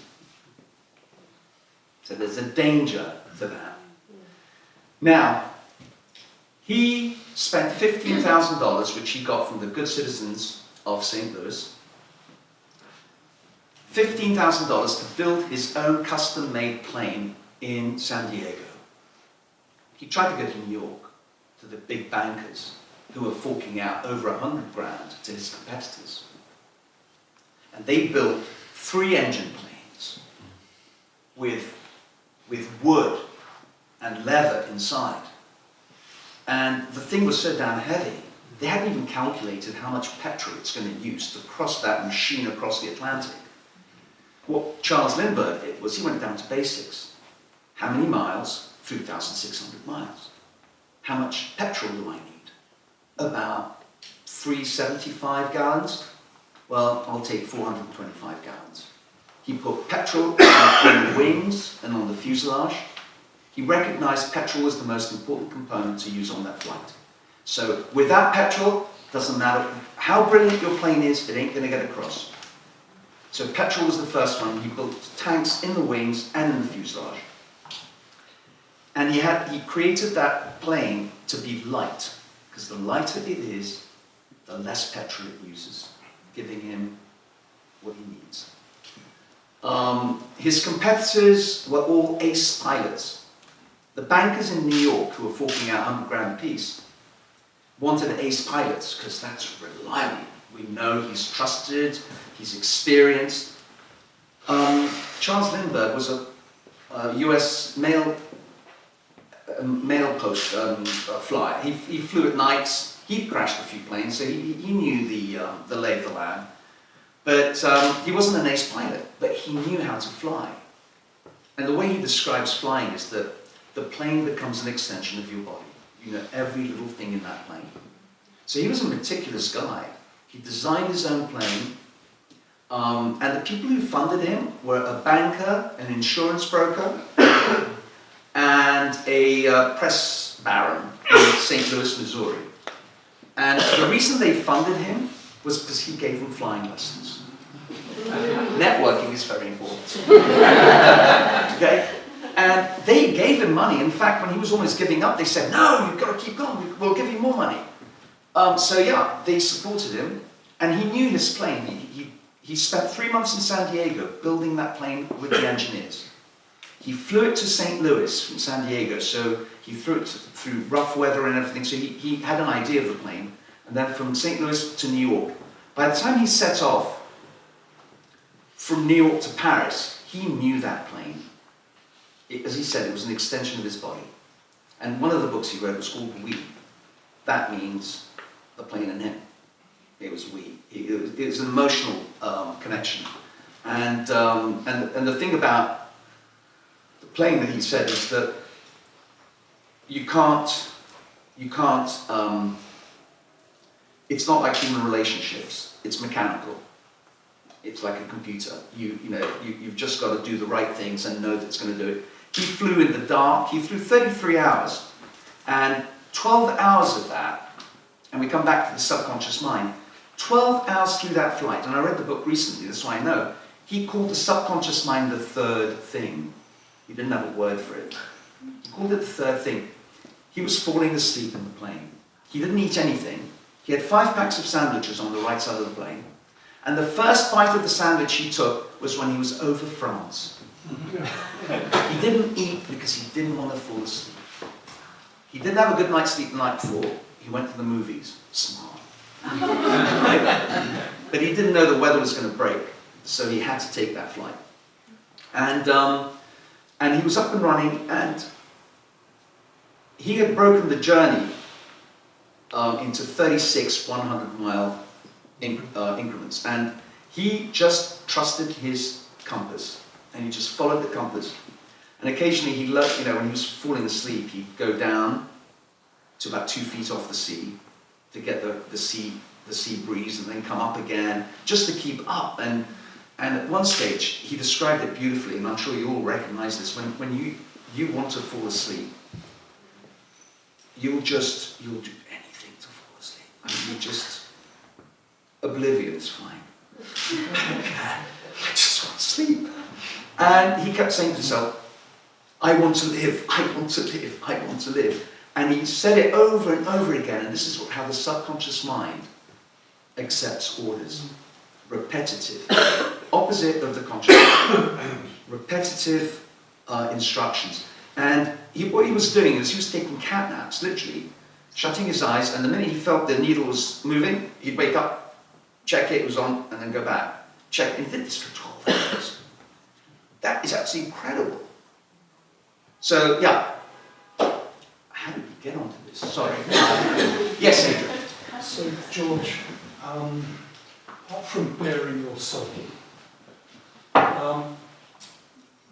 So there's a danger to that. Now, he spent $15,000, which he got from the good citizens of St. Louis, $15,000 to build his own custom-made plane in San Diego. He tried to go to New York, to the big bankers who were forking out over $100,000 to his competitors. And they built 3 engine planes with wood and leather inside. And the thing was so damn heavy, they hadn't even calculated how much petrol it's going to use to cross that machine across the Atlantic. What Charles Lindbergh did was he went down to basics. How many miles? 3,600 miles. How much petrol do I need? About 375 gallons. Well, I'll take 425 gallons. He put petrol on the wings and on the fuselage. He recognized petrol was the most important component to use on that flight. So without petrol, doesn't matter how brilliant your plane is, it ain't going to get across. So petrol was the first one. He built tanks in the wings and in the fuselage. And he created that plane to be light, because the lighter it is, the less petrol it uses, giving him what he needs. His competitors were all ace pilots. The bankers in New York, who were forking out $100,000 apiece, wanted ace pilots because that's reliable. We know he's trusted, he's experienced. Charles Lindbergh was a US mail post flyer. He flew at nights. He'd crashed a few planes, so he knew the lay of the land. But he wasn't an ace pilot, but he knew how to fly. And the way he describes flying is that the plane becomes an extension of your body. You know every little thing in that plane. So he was a meticulous guy. He designed his own plane, and the people who funded him were a banker, an insurance broker, and a press baron in St. Louis, Missouri. And the reason they funded him was because he gave them flying lessons. Networking is very important. Okay? And they gave him money. In fact, when he was almost giving up, they said, "No, you've got to keep going, we'll give you more money." So yeah, they supported him, and he knew his plane. he spent 3 months in San Diego building that plane with the engineers. He flew it to St. Louis from San Diego, so he flew it through rough weather and everything, so he had an idea of the plane. And then from St. Louis to New York. By the time he set off from New York to Paris, he knew that plane. As he said, it was an extension of his body. And one of the books he wrote was called We. That means the plane and him. It was we. It was an emotional connection. And the thing about the plane that he said is that you can't. It's not like human relationships. It's mechanical. It's like a computer. You've just got to do the right things and know that it's going to do it. He flew in the dark. He flew 33 hours, and 12 hours of that, and we come back to the subconscious mind, 12 hours through that flight, and I read the book recently, that's why I know, he called the subconscious mind the third thing. He didn't have a word for it. He called it the third thing. He was falling asleep in the plane. He didn't eat anything. He had 5 packs of sandwiches on the right side of the plane. And the first bite of the sandwich he took was when he was over France. He didn't eat because he didn't want to fall asleep. He didn't have a good night's sleep the night before. He went to the movies. Smart. But he didn't know the weather was going to break, so he had to take that flight. And he was up and running, and he had broken the journey into 36 100-mile increments, and he just trusted his compass, and he just followed the compass. And occasionally he when he was falling asleep, he'd go down to about 2 feet off the sea to get the sea breeze, and then come up again just to keep up. And at one stage he described it beautifully, and I'm sure you all recognize this. When you want to fall asleep, you'll do anything to fall asleep. I mean, you just, oblivion is fine. I just want to sleep. And he kept saying to himself, I want to live, I want to live, I want to live. And he said it over and over again, and this is how the subconscious mind accepts orders. Repetitive, opposite of the conscious mind. Repetitive instructions. And what he was doing is he was taking cat naps, literally, shutting his eyes, and the minute he felt the needle was moving, he'd wake up, check it was on, and then go back. Check, and he did this for 12 hours. That is absolutely incredible. So, yeah. How did we get onto this? Sorry. Yes, Adrian. So, George, apart from bearing your soul,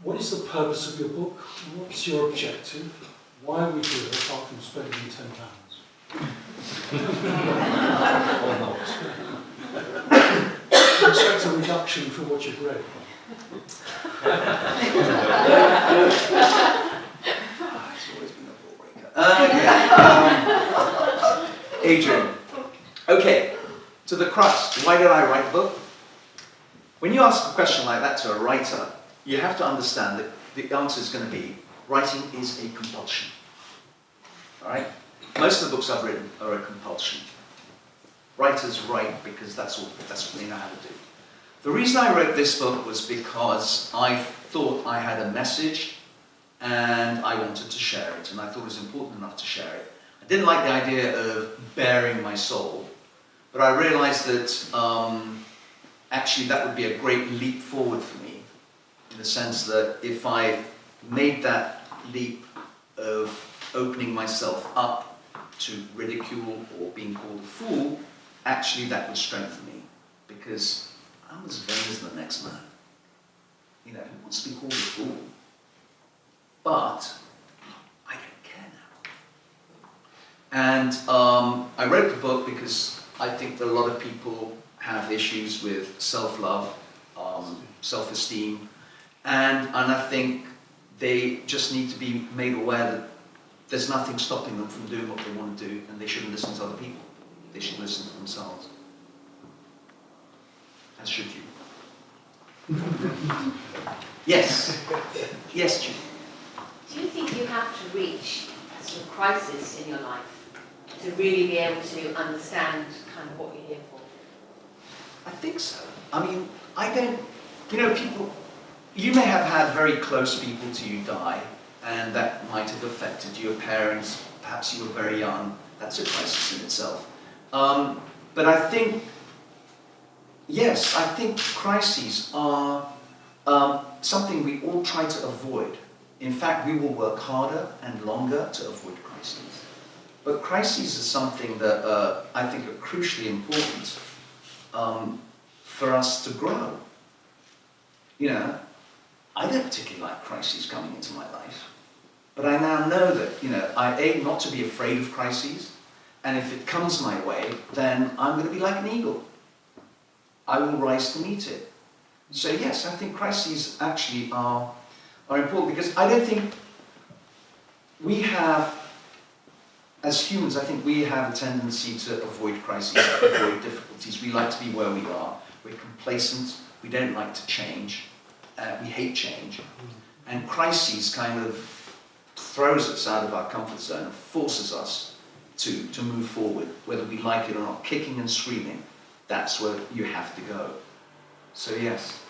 what is the purpose of your book? What's your objective? Why are we here apart from spending £10? Or not? Do you expect a reduction from what you've read? It's always been a ball breaker. Adrian. Okay, to the crux. Why did I write the book? When you ask a question like that to a writer, you have to understand that the answer is going to be, writing is a compulsion. All right? Most of the books I've written are a compulsion. Writers write because that's what they know how to do. The reason I wrote this book was because I thought I had a message and I wanted to share it, and I thought it was important enough to share it. I didn't like the idea of bearing my soul, but I realized that actually that would be a great leap forward for me, in the sense that if I made that leap of opening myself up to ridicule or being called a fool, actually that would strengthen me, because I'm as vain as the next man. Who wants to be called a fool? But I don't care now. And I wrote the book because I think that a lot of people have issues with self-love, self-esteem, and I think they just need to be made aware that there's nothing stopping them from doing what they want to do, and they shouldn't listen to other people. They should listen to themselves. As should you. Yes. Yes, Judy. Do you think you have to reach a sort of crisis in your life to really be able to understand kind of what you're here for? I think so. I mean, I don't, people, you may have had very close people to you die, and that might have affected your parents, perhaps you were very young. That's a crisis in itself. But I think, yes, I think crises are something we all try to avoid. In fact, we will work harder and longer to avoid crises. But crises are something that I think are crucially important for us to grow. I don't particularly like crises coming into my life. But I now know that, I aim not to be afraid of crises, and if it comes my way, then I'm going to be like an eagle. I will rise to meet it. So yes, I think crises actually are important, because I don't think we have, as humans, I think we have a tendency to avoid crises, avoid difficulties. We like to be where we are. We're complacent. We don't like to change. We hate change. And crises kind of throws us out of our comfort zone and forces us to move forward, whether we like it or not. Kicking and screaming, that's where you have to go. So yes.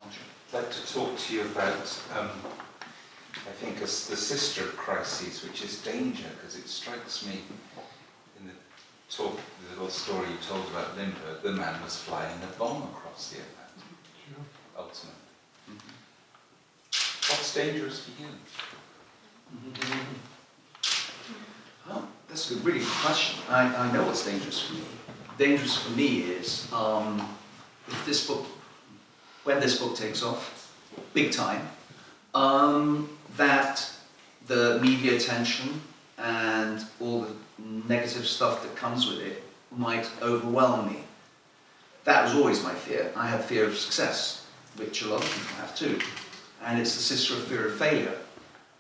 I'd like to talk to you about, I think, as the sister of crises, which is danger, because it strikes me in the little story you told about Limburg, the man was flying a bomb across the Atlantic, ultimately. What's dangerous for you? Oh, that's a really good question. I know what's dangerous for me. Dangerous for me is if this book, when this book takes off, big time, that the media attention and all the negative stuff that comes with it might overwhelm me. That was always my fear. I had fear of success, which a lot of people have too. And it's the sister of fear of failure.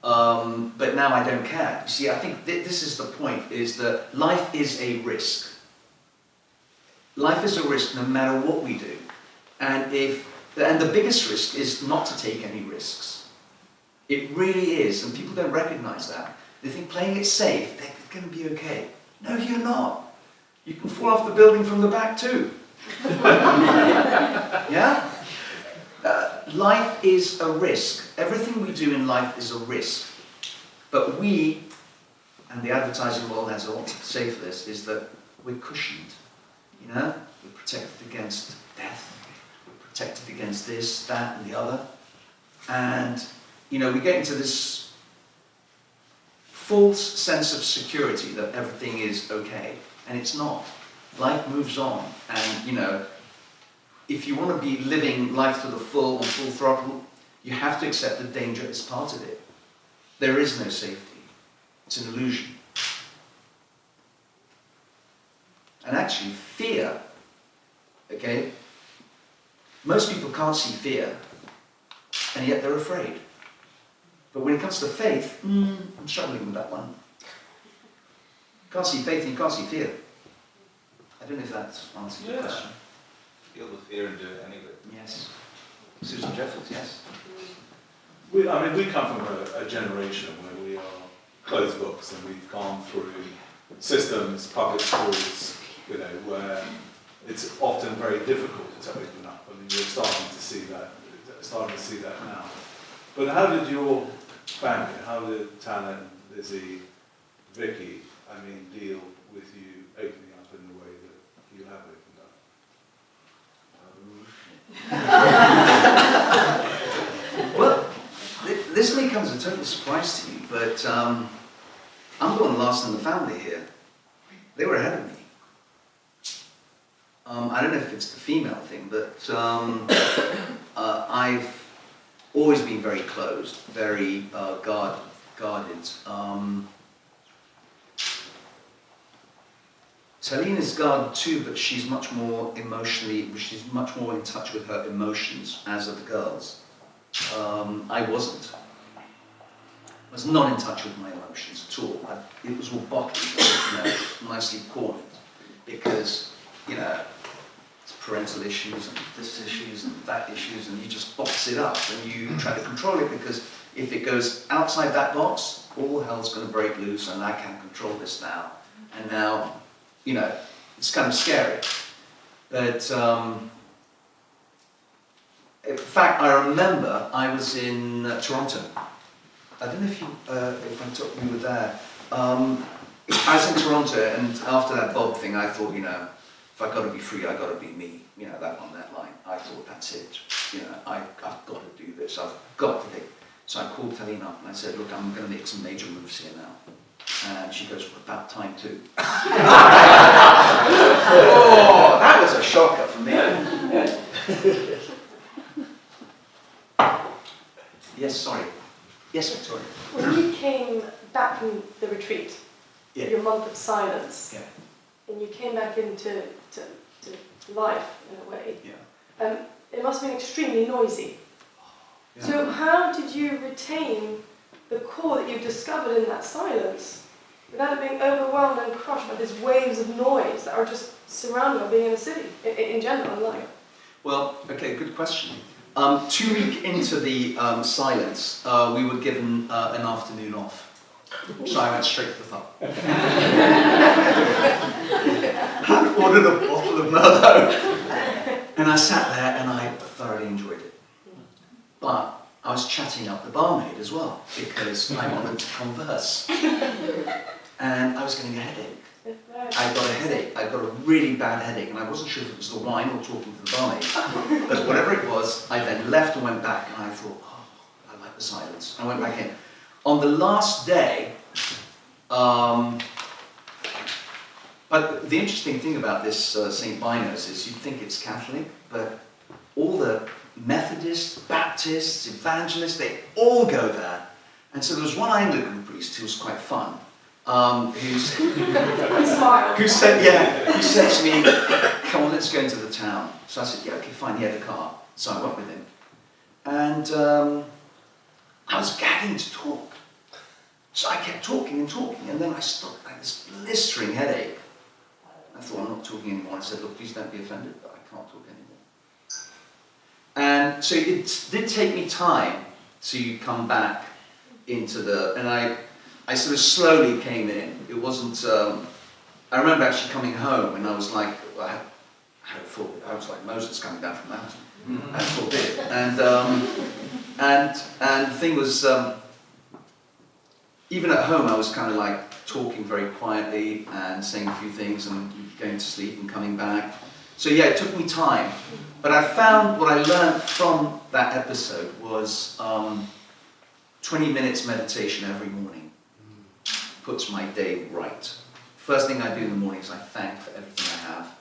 But now I don't care. You see, I think this is the point, is that life is a risk. Life is a risk no matter what we do. And the biggest risk is not to take any risks. It really is, and people don't recognize that. They think playing it safe, they're going to be okay. No, you're not. You can fall off the building from the back too. Yeah? Life is a risk. Everything we do in life is a risk. But we, and the advertising world has a lot to say for this, is that we're cushioned. We're protected against death. We're protected against this, that, and the other. And, we get into this false sense of security that everything is okay. And it's not. Life moves on. And, if you want to be living life to the full, on full throttle, you have to accept that danger is part of it. There is no safety. It's an illusion. And actually, fear, okay? Most people can't see fear, and yet they're afraid. But when it comes to faith, I'm struggling with that one. You can't see faith and you can't see fear. I don't know if that answers your question. Feel the fear and do it anyway. Yes. Susan Jeffers, yes. We come from a generation where we are closed books and we've gone through systems, public schools, where it's often very difficult to open up. I mean, we're starting to see that now. But how did your family, how did Tana, Lizzie, Vicky, deal with you opening up in the way that you have opened up? Well, this may come as a total surprise to you, but I'm the one last in the family here. They were ahead of me. I don't know if it's the female thing, but I've always been very closed, very guarded. Celine is guarded too, but she's much more in touch with her emotions, as are the girls. I wasn't. I was not in touch with my emotions at all. It was all bottled, nicely cornered, because, it's parental issues and this issues and that issues, and you just box it up and you try to control it, because if it goes outside that box, all hell's going to break loose and I can't control this now. And now, it's kind of scary. But In fact, I remember I was in Toronto. I don't know if you were there. I was in Toronto, and after that Bob thing, I thought, if I got to be free, I got to be me. That on that line. I thought, that's it. I've got to do this. I've got to be. So I called Talene up and I said, look, I'm going to make some major moves here now. And she goes, well, about time too. Oh, that was a shocker for me. Yes, sorry. Yes, Victoria. When you came back from the retreat, Yeah. your month of silence, Yeah. and you came back into life in a way, Yeah. it must have been extremely noisy. Yeah. So how did you retain the core that you discovered in that silence without it being overwhelmed and crushed by these waves of noise that are just surrounding or being in a city, in general, in life? Well, okay, good question. 2 weeks into the silence, we were given an afternoon off. So I went straight to the pub. I ordered a bottle of Merlot. And I sat there and I thoroughly enjoyed it. But I was chatting up the barmaid as well, because I wanted to converse. And I was getting a headache. I got a headache. I got a really bad headache, and I wasn't sure if it was the wine or talking to the barmaid. But whatever it was, I then left and went back, and I thought, oh, I like the silence. I went back in. On the last day, but the interesting thing about this St. Bino's is you'd think it's Catholic, but all the Methodists, Baptists, Evangelists, they all go there. And so there was one Anglican priest who was quite fun, who said to me, come on, let's go into the town. So I said, yeah, okay, fine, he had a car. So I went with him. And I was gagging to talk. So I kept talking and talking, and then I stopped, I had this blistering headache. I thought, I'm not talking anymore. I said, look, please don't be offended, but I can't talk anymore. And so it did take me time to come back into and I sort of slowly came in. It wasn't, I remember actually coming home and I was like, well, I had a thought, I was like Moses coming down from the mountain. I thought it. And the thing was, even at home I was kind of like talking very quietly and saying a few things and going to sleep and coming back. So yeah, it took me time. But I found what I learned from that episode was 20 minutes meditation every morning puts my day right. First thing I do in the morning is I thank for everything I have.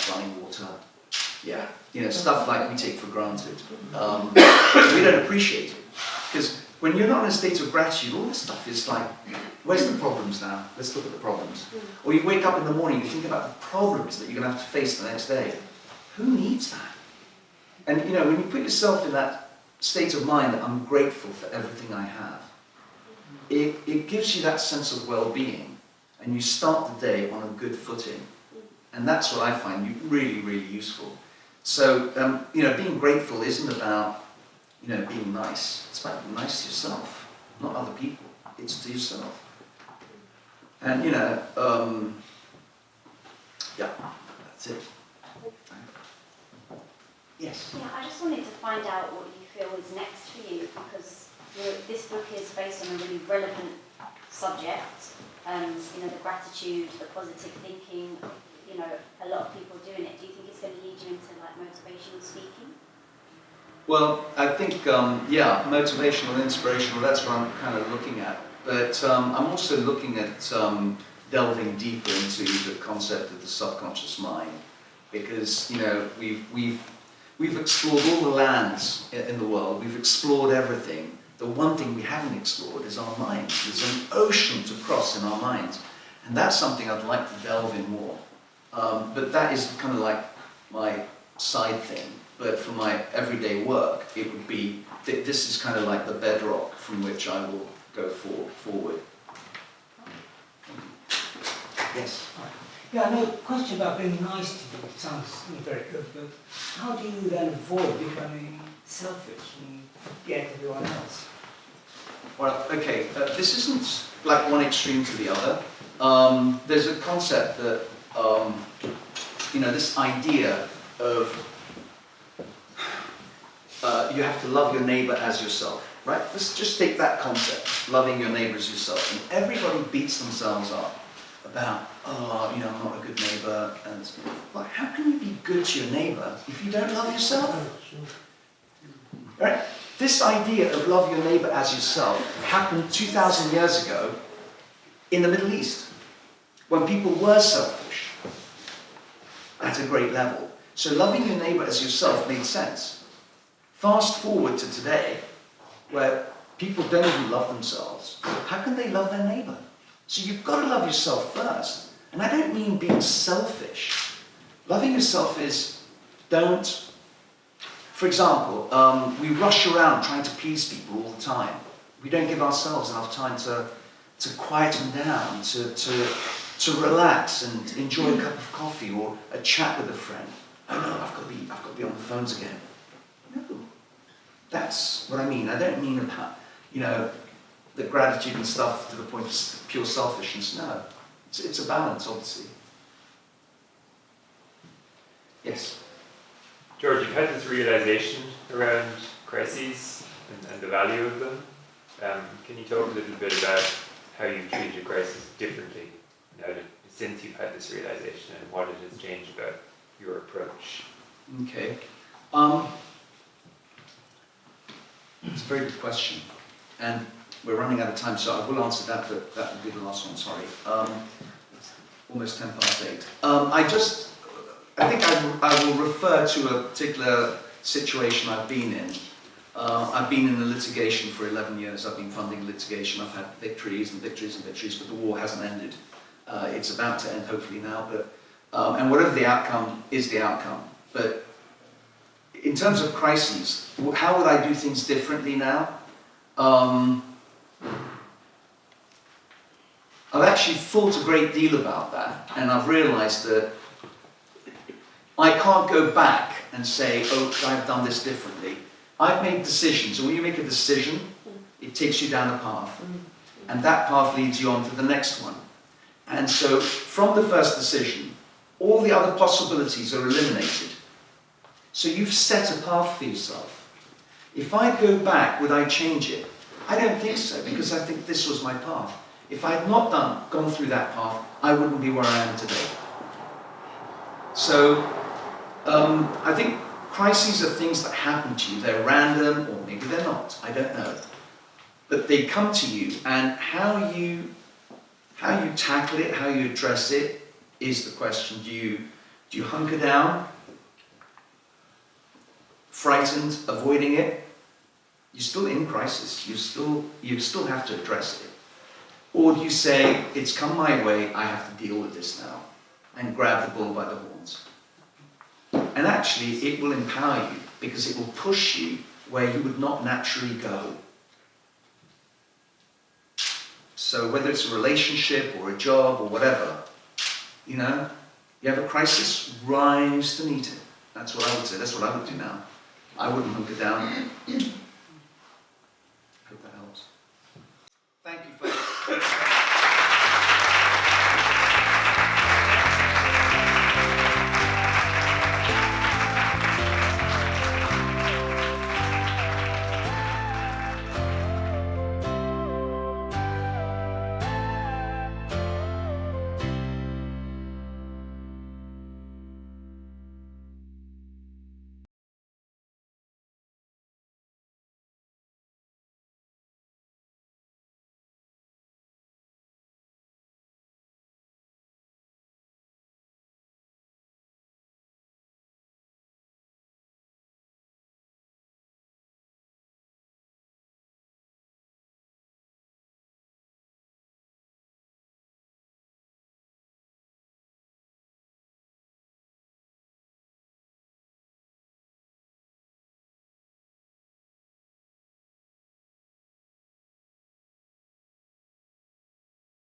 Running water, stuff like we take for granted. We don't appreciate it. Because when you're not in a state of gratitude, all this stuff is like, where's the problems now? Let's look at the problems. Or you wake up in the morning, you think about the problems that you're going to have to face the next day. Who needs that? And when you put yourself in that state of mind that I'm grateful for everything I have, it gives you that sense of well-being, and you start the day on a good footing. And that's what I find really, really useful. So, being grateful isn't about, being nice. It's about being nice to yourself, not other people. It's to yourself. And, that's it. Yes? Yeah, I just wanted to find out what you feel is next for you, because this book is based on a really relevant subject, the gratitude, the positive thinking, a lot of people doing it. Do you think it's going to lead you into like motivational speaking? Well, I think, motivational and inspirational, that's what I'm kind of looking at. But I'm also looking at delving deeper into the concept of the subconscious mind, because, we've explored all the lands in the world, we've explored everything. The one thing we haven't explored is our minds. There's an ocean to cross in our minds, and that's something I'd like to delve in more. But that is kind of like my side thing. But for my everyday work, it would be, this is kind of like the bedrock from which I will go forward. Yes? Yeah, I know a question about being nice to you. It sounds very good, but how do you then avoid becoming selfish and forget everyone else? Well, okay, this isn't like one extreme to the other. There's a concept that, this idea of you have to love your neighbor as yourself, right? Let's just take that concept, loving your neighbor as yourself. And everybody beats themselves up about, oh, you know, I'm not a good neighbor. And well, how can you be good to your neighbor if you don't love yourself? Right? This idea of love your neighbor as yourself happened 2,000 years ago in the Middle East, when people were selfish at a great level. So loving your neighbor as yourself made sense. Fast forward to today, where people don't even love themselves. How can they love their neighbor? So you've got to love yourself first. And I don't mean being selfish. Loving yourself is don't. For example, we rush around trying to please people all the time. We don't give ourselves enough time to quieten down, to relax and enjoy a cup of coffee or a chat with a friend. Oh no, I've got to be on the phones again. No, that's what I mean. I don't mean about, you know, the gratitude and stuff to the point of pure selfishness. No, it's a balance, obviously. Yes. George, you've had this realization around crises and the value of them. Can you talk a little bit about how you've treated a crisis differently now since you've had this realization and what it has changed about your approach? Okay. It's a very good question. And we're running out of time, so I will answer that, but that will be the last one, sorry. It's almost 8:10. I think I will refer to a particular situation I've been in. I've been in the litigation for 11 years. I've been funding litigation. I've had victories and victories and victories, but the war hasn't ended. It's about to end, hopefully now. But and whatever the outcome is the outcome. But in terms of crises, how would I do things differently now? I've actually thought a great deal about that, and I've realized that I can't go back and say, oh, I've done this differently. I've made decisions, and when you make a decision, it takes you down a path. And that path leads you on to the next one. And so, from the first decision, all the other possibilities are eliminated. So you've set a path for yourself. If I go back, would I change it? I don't think so, because I think this was my path. If I had not gone through that path, I wouldn't be where I am today. So, I think crises are things that happen to you. They're random, or maybe they're not. I don't know. But they come to you, and how you tackle it, how you address it, is the question. Do you hunker down, frightened, avoiding it? You're still in crisis. You still have to address it. Or do you say, it's come my way, I have to deal with this now, and grab the bull by the horns? And actually, it will empower you, because it will push you where you would not naturally go. So whether it's a relationship or a job or whatever, you know, you have a crisis, rise to meet it. That's what I would say. That's what I would do now. I wouldn't hunker down.